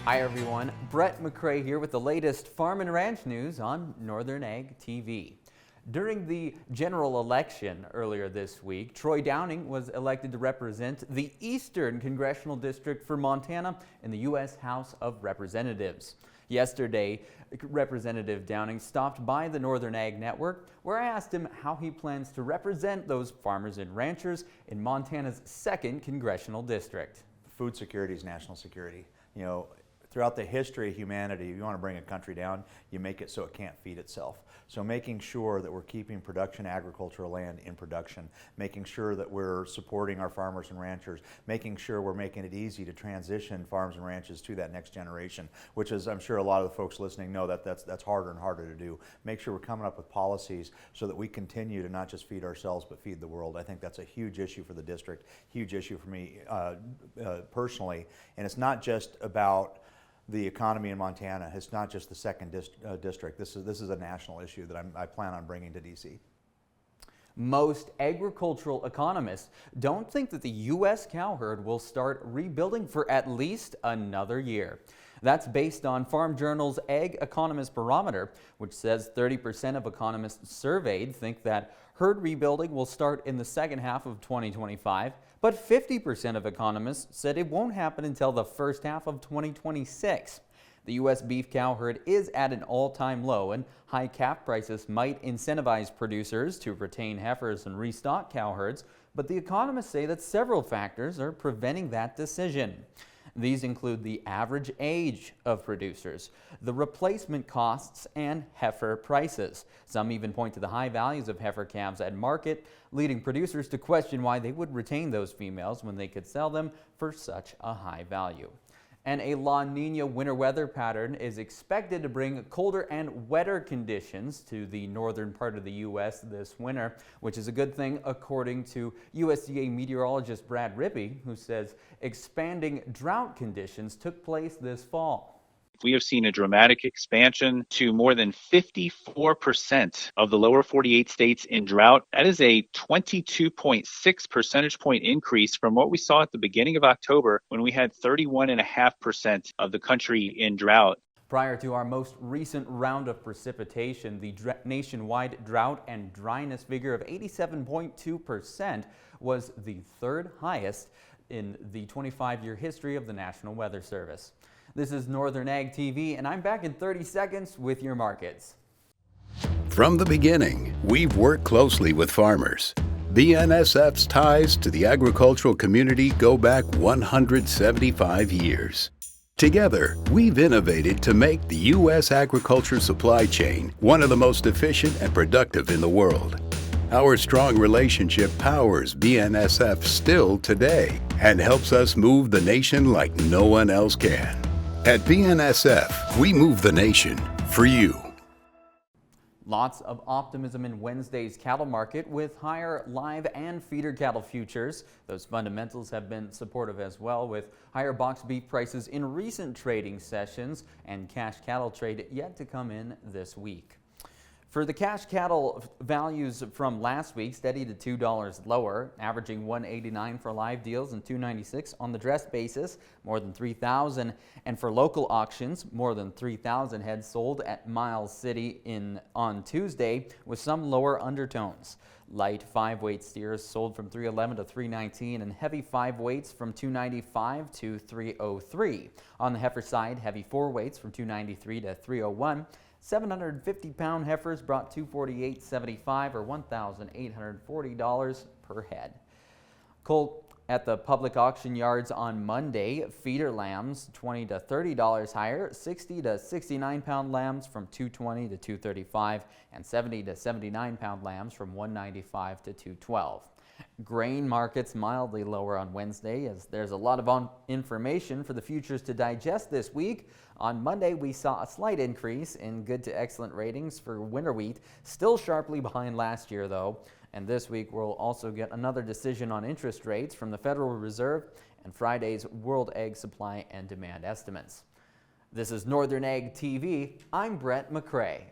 Hi everyone, Brett McCrae here with the latest farm and ranch news on Northern Ag TV. During the general election earlier this week, Troy Downing was elected to represent the Eastern Congressional District for Montana in the U.S. House of Representatives. Yesterday, Representative Downing stopped by the Northern Ag Network, where I asked him how he plans to represent those farmers and ranchers in Montana's 2nd Congressional District. Food security is national security. You know, throughout the history of humanity, if you want to bring a country down, you make it so it can't feed itself. So making sure that we're keeping production agricultural land in production, making sure that we're supporting our farmers and ranchers, making sure we're making it easy to transition farms and ranches to that next generation, which is, I'm sure a lot of the folks listening know that's harder and harder to do. Make sure we're coming up with policies so that we continue to not just feed ourselves but feed the world. I think that's a huge issue for the district, huge issue for me personally, and it's not just about the economy in Montana. It's not just the 2nd district. This is a national issue that I plan on bringing to D.C. Most agricultural economists don't think that the U.S. cow herd will start rebuilding for at least another year. That's based on Farm Journal's Ag Economist Barometer, which says 30% of economists surveyed think that herd rebuilding will start in the second half of 2025, but 50% of economists said it won't happen until the first half of 2026. The U.S. beef cow herd is at an all-time low, and high calf prices might incentivize producers to retain heifers and restock cow herds, but the economists say that several factors are preventing that decision. These include the average age of producers, the replacement costs, and heifer prices. Some even point to the high values of heifer calves at market, leading producers to question why they would retain those females when they could sell them for such a high value. And a La Nina winter weather pattern is expected to bring colder and wetter conditions to the northern part of the U.S. this winter, which is a good thing according to USDA meteorologist Brad Rippey, who says expanding drought conditions took place this fall. We have seen a dramatic expansion to more than 54% of the lower 48 states in drought. That is a 22.6 percentage point increase from what we saw at the beginning of October when we had 31.5% of the country in drought. Prior to our most recent round of precipitation, the nationwide drought and dryness figure of 87.2% was the 3rd highest in the 25-year history of the National Weather Service. This is Northern Ag TV, and I'm back in 30 seconds with your markets. From the beginning, we've worked closely with farmers. BNSF's ties to the agricultural community go back 175 years. Together, we've innovated to make the U.S. agriculture supply chain one of the most efficient and productive in the world. Our strong relationship powers BNSF still today and helps us move the nation like no one else can. At BNSF, we move the nation for you. Lots of optimism in Wednesday's cattle market with higher live and feeder cattle futures. Those fundamentals have been supportive as well, with higher box beef prices in recent trading sessions and cash cattle trade yet to come in this week. For the cash cattle values from last week, steady to $2 lower, averaging $189 for live deals and $296 on the dress basis, more than 3,000. And for local auctions, more than 3,000 heads sold at Miles City on Tuesday, with some lower undertones. Light 5-weight steers sold from $311 to $319, and heavy 5-weights from $295 to $303. On the heifer side, heavy 4-weights from $293 to $301. 750-pound heifers brought $248.75 or $1,840 per head. Coal at the public auction yards on Monday, feeder lambs $20 to $30 higher, 60 to 69-pound lambs from $220 to $235, and 70 to 79-pound lambs from $195 to $212. Grain markets mildly lower on Wednesday as there's a lot of information for the futures to digest this week. On Monday, we saw a slight increase in good to excellent ratings for winter wheat, still sharply behind last year though. And this week, we'll also get another decision on interest rates from the Federal Reserve and Friday's World Egg Supply and Demand estimates. This is Northern Ag TV. I'm Brett McCrae.